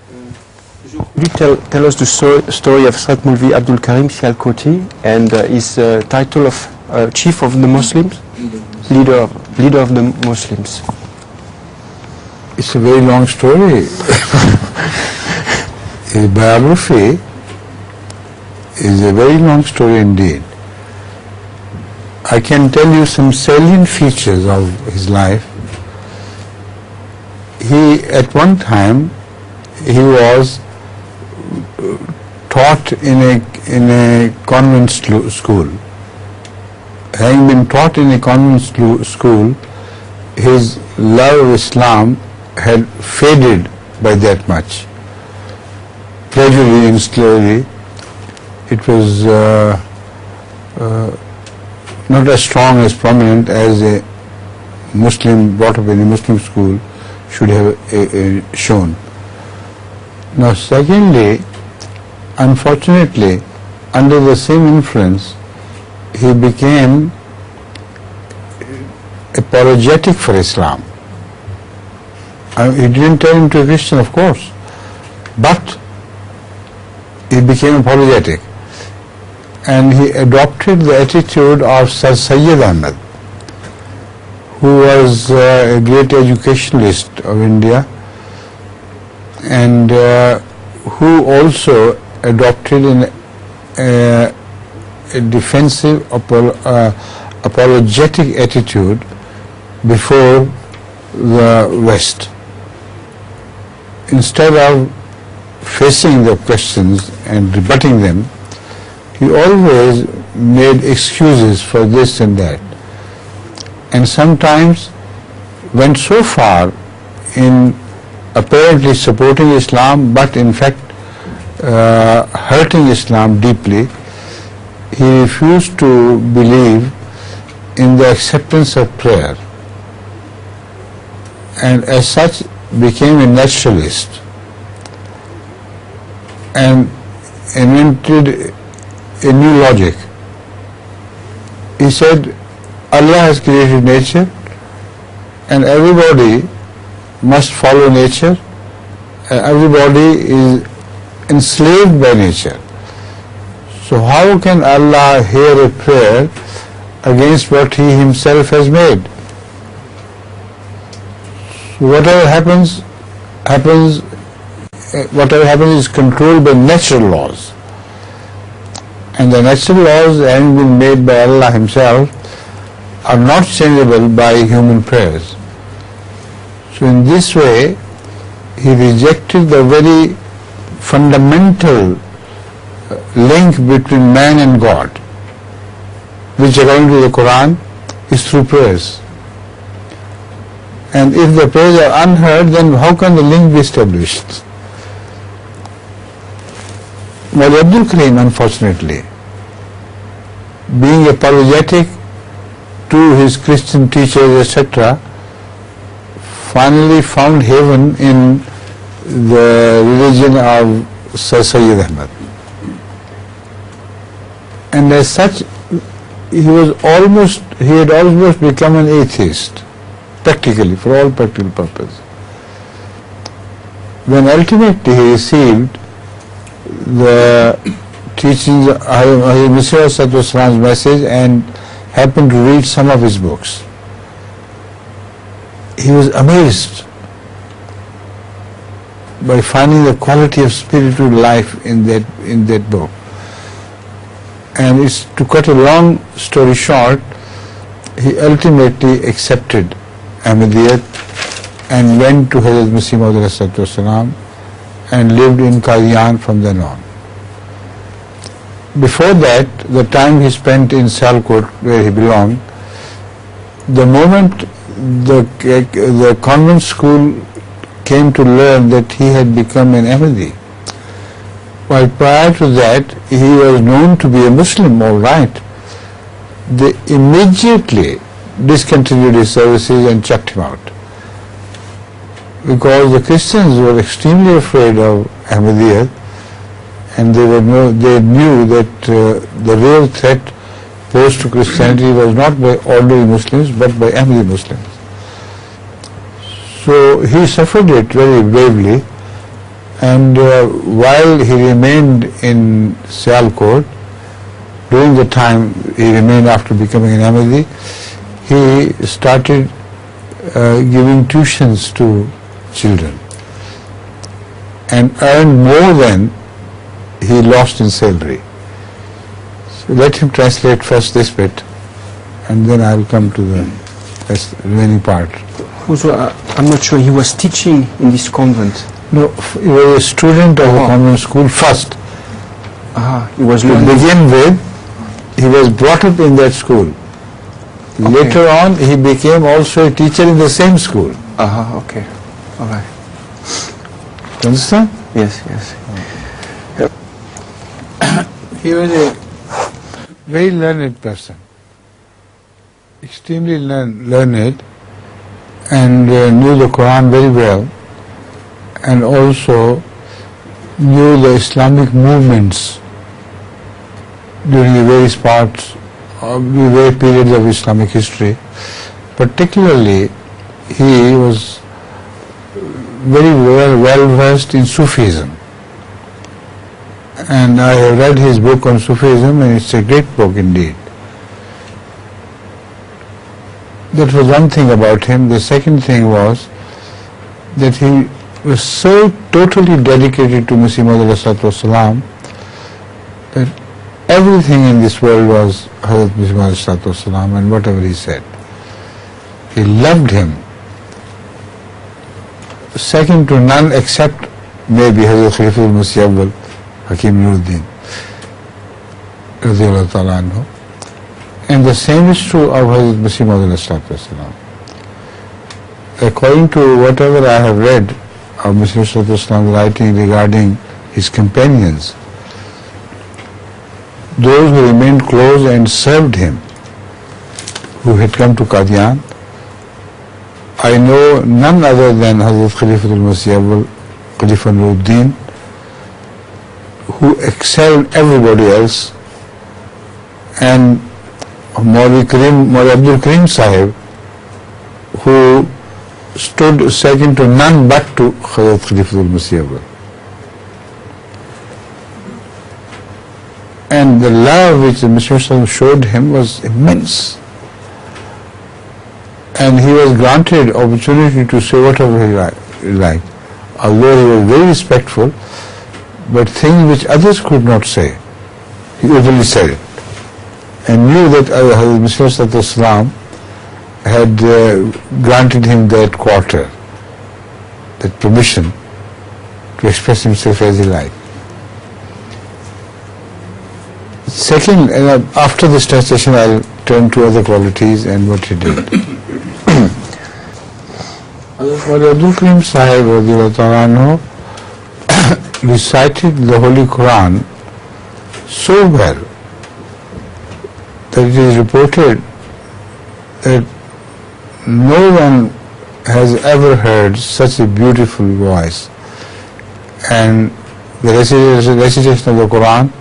Could you tell us the story of Molvi Abdul Kareem Sialkoti and his title of Chief of the Muslims, leader of the Muslims? It's a very long story. His biography is a very long story indeed. I can tell you some salient features of his life. At one time, he was taught in a convent school. Having been taught in a convent school, his love of Islam had faded by that much. Gradually and slowly, it was not as strong, as prominent as a Muslim brought up in a Muslim school should have shown. Now, secondly, unfortunately, under the same influence, he became apologetic for Islam. He didn't turn into a Christian, of course, but he became apologetic. And he adopted the attitude of Sir Syed Ahmed, who was a great educationalist of India, and who also adopted a defensive, apologetic attitude before the West. Instead of facing the questions and rebutting them, he always made excuses for this and that, and sometimes went so far in apparently supporting Islam, but in fact hurting Islam deeply. He refused to believe in the acceptance of prayer, and as such became a naturalist and invented a new logic. He said Allah has created nature and everybody must follow nature, and everybody is enslaved by nature. So how can Allah hear a prayer against what He Himself has made? So whatever happens is controlled by natural laws. And the natural laws, having been made by Allah Himself, are not changeable by human prayers. So in this way, he rejected the very fundamental link between man and God, which according to the Quran is through prayers. And if the prayers are unheard, then how can the link be established? Molvi Abdul Kareem, unfortunately, being apologetic to his Christian teachers, etc., finally found haven in the religion of Sir Syed Ahmed. And as such, he had almost become an atheist, practically, for all practical purposes. When ultimately he received the teachings of Muslim's message and happened to read some of his books, he was amazed by finding the quality of spiritual life in that book. And it's, to cut a long story short, he ultimately accepted Ahmadiyyat and went to Hazrat Masih Maud and lived in Qadian from then on. Before that, the time he spent in Sialkot, where he belonged, the moment the convent school came to learn that he had become an Ahmadi, while prior to that he was known to be a Muslim, all right, they immediately discontinued his services and chucked him out, because the Christians were extremely afraid of Ahmadiyyat, and they knew that the real threat posed to Christianity was not by ordinary Muslims but by Ahmadi Muslims. So he suffered it very bravely, And while he remained in Sialkot, during the time he remained after becoming an Ahmadi, he started giving tuitions to children and earned more than he lost in salary. So let him translate first this bit, and then I'll come to the remaining part. Also, I'm not sure he was teaching in this convent. No, he was a student of a convent school first. He was To learning. begin with, he was brought up in that school. Okay. Later on, he became also a teacher in the same school. Okay. All right. You understand? Yes, yes. He was a very learned person, extremely learned, and knew the Quran very well, and also knew the Islamic movements during the various parts of the various periods of Islamic history. Particularly, he was very well versed in Sufism. And I have read his book on Sufism, and it's a great book indeed. That was one thing about him. The second thing was that he was so totally dedicated to Masih Maud ﷺ that everything in this world was Hazrat Masih Maud ﷺ and whatever he said. He loved him. Second to none except maybe Hazrat Khalifa Masih Abdul Kareem radiyallahu ta'ala anhu. And the same is true of Hazrat Masih Maud ﷺ. According to whatever I have read of Masih ﷺ writing regarding his companions, those who remained close and served him, who had come to Qadian, I know none other than Hazrat Khalifa Masih Abdul Kareem, who excelled everybody else, and Molvi Abdul Kareem Sahib, who stood second to none but to Hazrat Khalifa Masih Abdul. And the love which the Messenger showed him was immense. And he was granted opportunity to say whatever he liked. Although he was very respectful, but things which others could not say, he openly said it. And knew that Hazrat Messenger had granted him that quarter, that permission to express himself as he liked. Second, after this translation, I'll turn to other qualities and what he did. Molvi Abdul Kareem Sahib radiyallahu ta'ala anhu recited the Holy Quran so well that it is reported that no one has ever heard such a beautiful voice. And the recitation of the Quran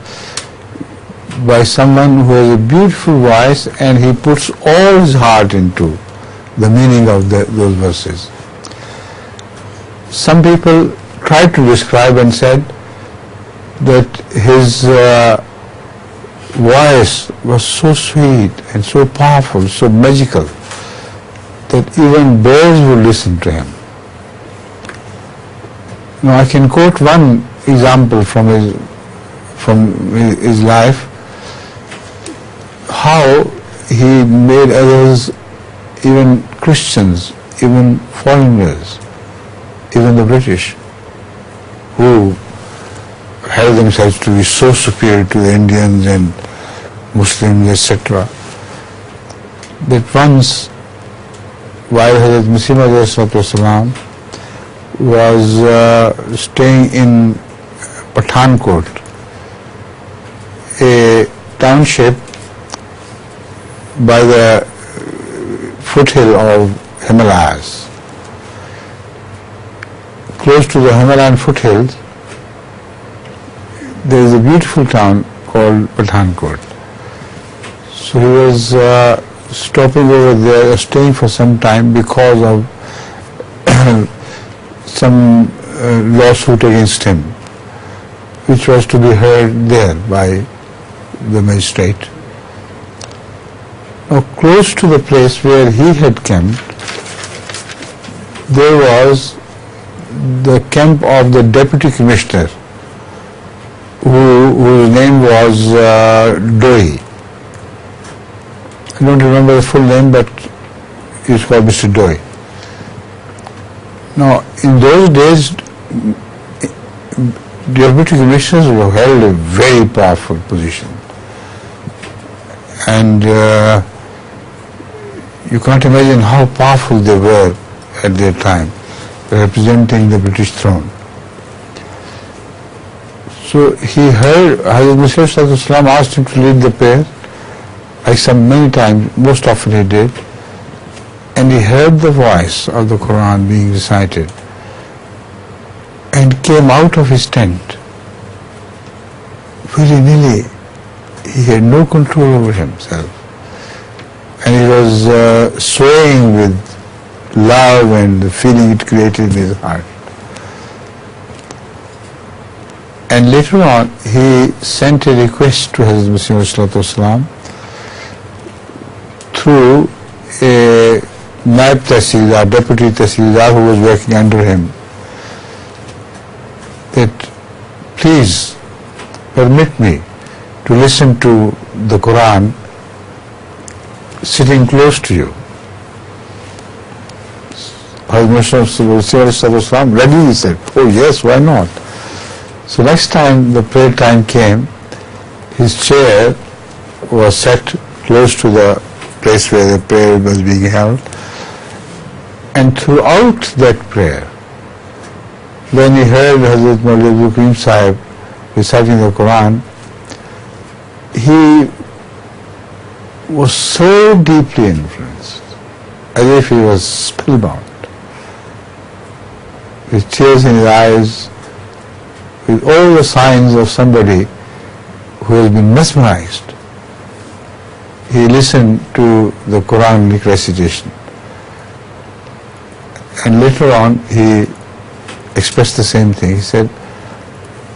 by someone who has a beautiful voice, and he puts all his heart into the meaning of those verses. Some people tried to describe and said that his voice was so sweet and so powerful, so magical, that even birds would listen to him. Now I can quote one example from his life, how he made others, even Christians, even foreigners, even the British, who held themselves to be so superior to the Indians and Muslims, etc., that once, while Hazrat Masih Maud was staying in Pathankot, a township by the foothill of Himalayas. Close to the Himalayan foothills, there is a beautiful town called Pathankot. So he was stopping over there, staying for some time because of some lawsuit against him, which was to be heard there by the magistrate. Now, close to the place where he had camped, there was the camp of the deputy commissioner, whose name was Doi. I don't remember the full name, but he's called Mr. Doi. Now, in those days, deputy commissioners held a very powerful position, and you can't imagine how powerful they were at their time, representing the British throne. So he heard Hadith Muslim asked him to lead the prayer, like many times, most often he did, and he heard the voice of the Quran being recited and came out of his tent. Willy-nilly, he had no control over himself, and he was swaying with love and the feeling it created in his heart. And later on, he sent a request to Hazrat Muslim through a Naib Tahsildar, Deputy Tahsildar who was working under him, that please permit me to listen to the Quran sitting close to you. Hazrat Muslim readily said, oh yes, why not? So next time the prayer time came, his chair was set close to the place where the prayer was being held, and throughout that prayer, when he heard Hazrat Molvi Abdul Kareem Sahib reciting the Quran, he was so deeply influenced, as if he was spellbound, with tears in his eyes, with all the signs of somebody who has been mesmerized. He listened to the Quranic recitation, and later on he expressed the same thing. He said,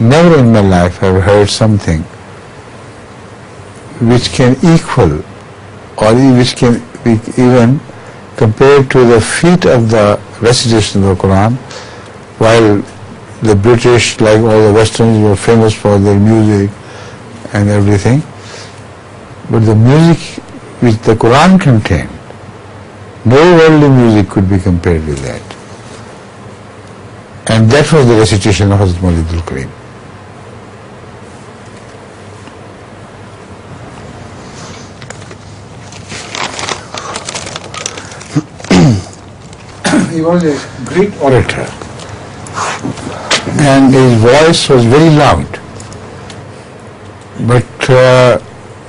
never in my life have I heard something which can equal or which can be even compared to the feat of the recitation of the Quran, while the British, like all the Westerns, were famous for their music and everything. But the music which the Quran contained, no worldly music could be compared with that. And that was the recitation of Hazrat Molvi Abdul Kareem. He was a great orator, and his voice was very loud, but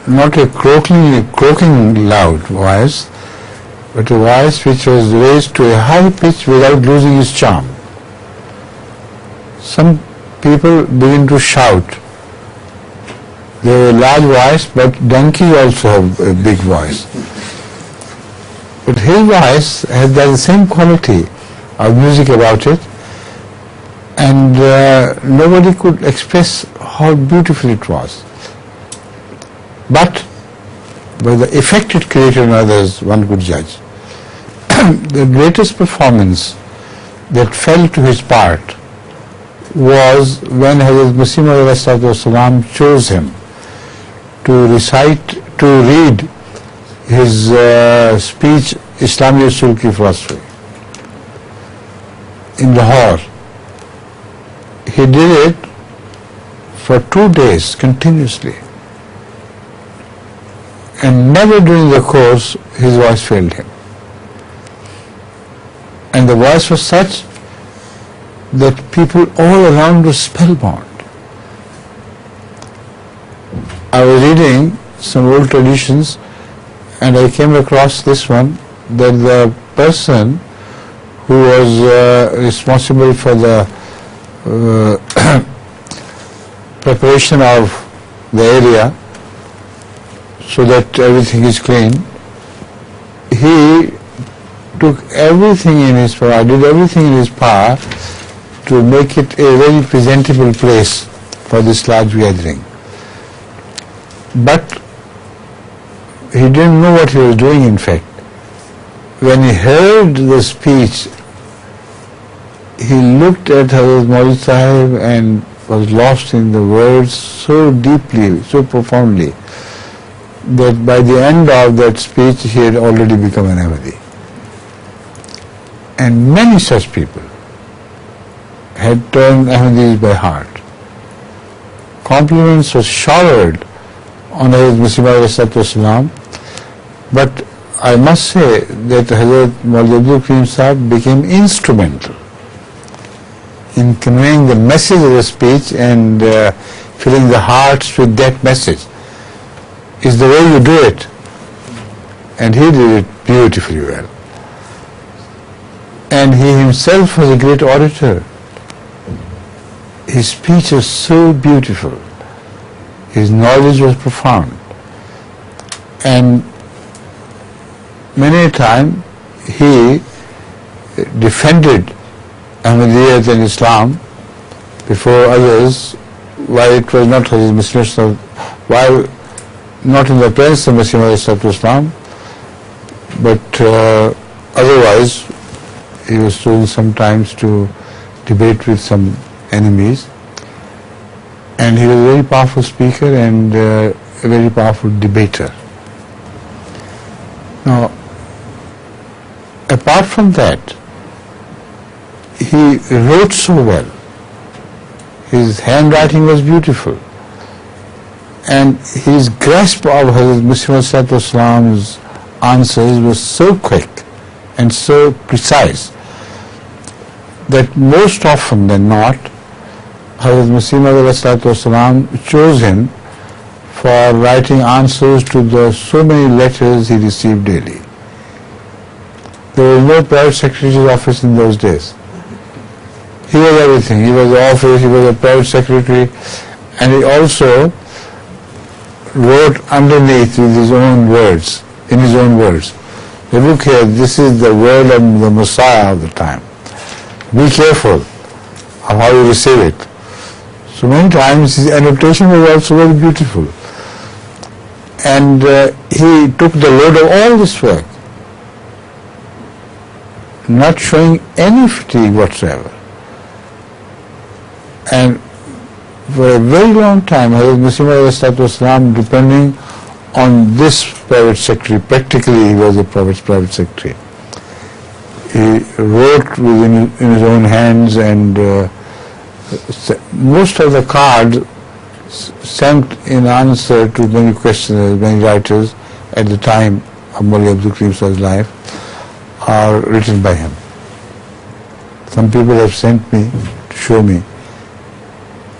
not a croaking loud voice, but a voice which was raised to a high pitch without losing its charm. Some people begin to shout. They have a large voice, but donkeys also have a big voice. But his voice had the same quality of music about it, and nobody could express how beautiful it was. But by the effect it created on others, one could judge. The greatest performance that fell to his part was when Hazrat Muslim chose him to read his speech, Islamic Usul ki philosophy, in Lahore. He did it for 2 days continuously, and never during the course his voice failed him. And the voice was such that people all around were spellbound. I was reading some old traditions, and I came across this one, that the person who was responsible for the preparation of the area so that everything is clean, he took everything in his power, did everything in his power to to make it a very presentable place for this large gathering. But he didn't know what he was doing, in fact. When he heard the speech, he looked at Hazrat Molvi Sahib and was lost in the words so deeply, so profoundly, that by the end of that speech he had already become an Ahmadi. And many such people had turned Ahmadis by heart. Compliments were showered on Hazrat Muslim Islam, but I must say that Hazrat Molvi Abdul Kareem Sahib became instrumental in conveying the message of the speech and filling the hearts with that message. Is the way you do it, and he did it beautifully well. And he himself was a great orator. His speech was so beautiful. His knowledge was profound. And many a time he defended Ahmadiyyat and Islam before others, while it was not his Muslim, while not in the presence of Muslim Islam, but otherwise he was chosen sometimes to debate with some enemies, and he was a very powerful speaker and a very powerful debater. Now, apart from that, he wrote so well. His handwriting was beautiful, and his grasp of Hazrat Muslim Islam's answers was so quick and so precise that most often than not, Hazrat Muslim Islam chose him for writing answers to the so many letters he received daily. There was no private secretary's office in those days. He was everything. He was the office, he was a private secretary, and he also wrote underneath with his own words, in his own words. Look here, this is the word of the Messiah of the time. Be careful of how you receive it. So many times his annotation was also very beautiful. And he took the load of all this work, not showing any fatigue whatsoever. And for a very long time, Hazrat Muslim Islam depending on this private secretary. Practically, he was a private secretary. He wrote in his own hands, and most of the cards sent in answer to many questioners, many writers at the time of Molvi Abdul Kareem Sahib's life are written by him. Some people have sent me to show me.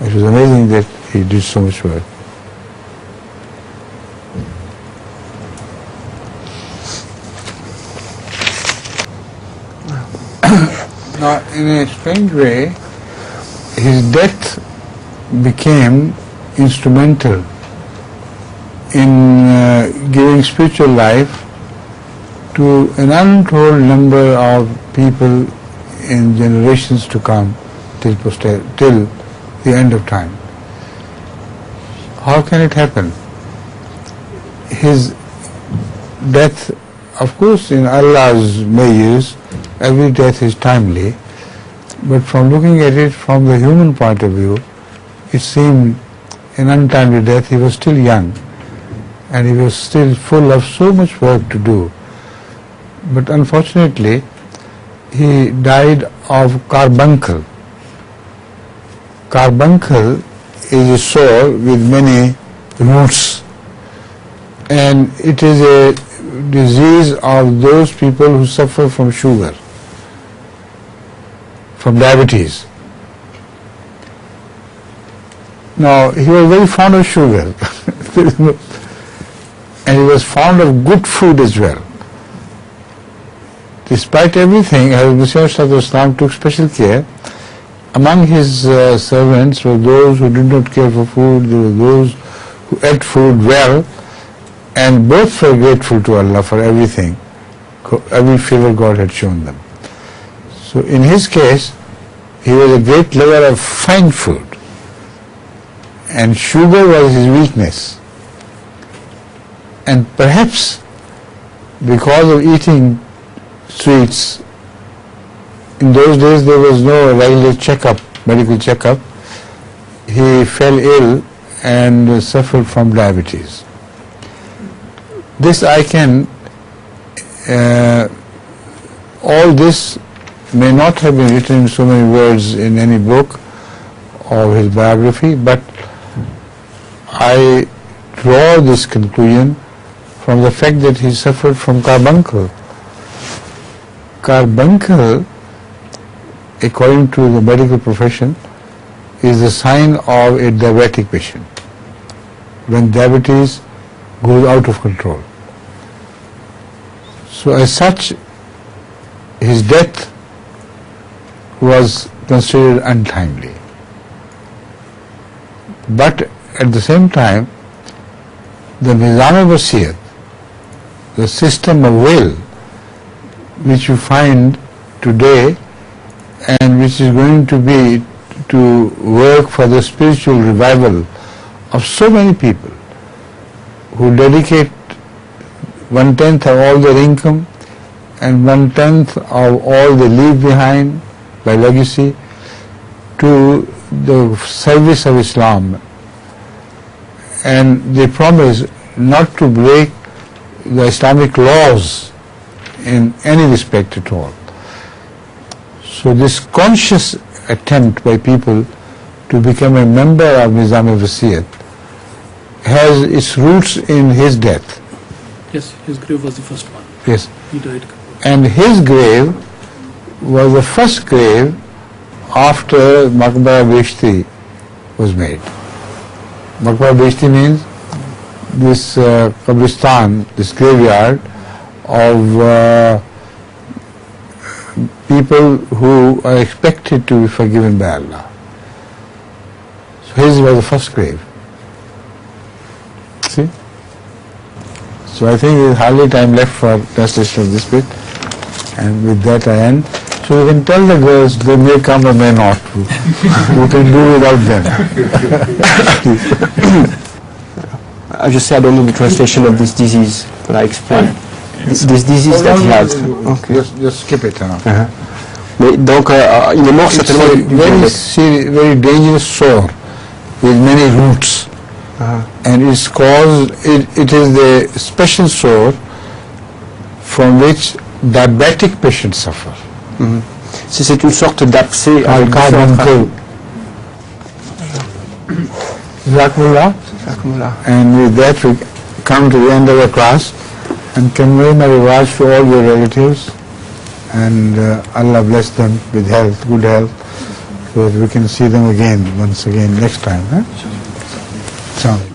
It was amazing that he did so much work. Now, in a strange way, his death became instrumental in giving spiritual life to an untold number of people in generations to come till the end of time. How can it happen? His death, of course, in Allah's mayors, every death is timely, but from looking at it from the human point of view, it seemed an untimely death. He was still young, and he was still full of so much work to do. But unfortunately, he died of carbuncle. Carbuncle is a sore with many roots, and it is a disease of those people who suffer from sugar, from diabetes. Now, he was very fond of sugar and he was fond of good food as well. Despite everything, Hazrat Islam took special care. Among his servants were those who did not care for food, there were those who ate food well, and both were grateful to Allah for everything, every favor God had shown them. So in his case, He was a great lover of fine food, and sugar was his weakness. And perhaps because of eating sweets, in those days there was no regular checkup, medical checkup, he fell ill and suffered from diabetes. This I can, all this may not have been written in so many words in any book of his biography, but I draw this conclusion from the fact that he suffered from carbuncle. Carbuncle, according to the medical profession, is a sign of a diabetic patient, when diabetes goes out of control. So as such, his death was considered untimely. But at the same time, the nizam-e-wasiyat, the system of will, which you find today and which is going to be to work for the spiritual revival of so many people who dedicate 1/10 of all their income and 1/10 of all they leave behind by legacy to the service of Islam, and they promise not to break the Islamic laws in any respect at all. So this conscious attempt by people to become a member of Nizam-e-Wasiyat has its roots in his death. Yes, his grave was the first one. Yes. He died. And his grave was the first grave after Maqbara Beshti was made. Maqbara Beshti means this qabristan, this graveyard of people who are expected to be forgiven by Allah. So his was the first grave. See? So I think there is hardly time left for translation of this bit, and with that I end. So you can tell the girls they may come or may not. You can do without them. I just say I don't know the translation of this disease that I explained. This disease that he had. Okay. Just skip it. Mais donc il est mort certainement It's very dangerous sore with many roots. And it's caused, it is the special sore from which diabetic patients suffer. C'est une sorte d'abcès avec Carbuncle. Jazakumullah. And with that we come to the end of the class, and convey my regards to all your relatives, and Allah bless them with health, good health, so that we can see them again, once again, next time. Assalamu alaikum.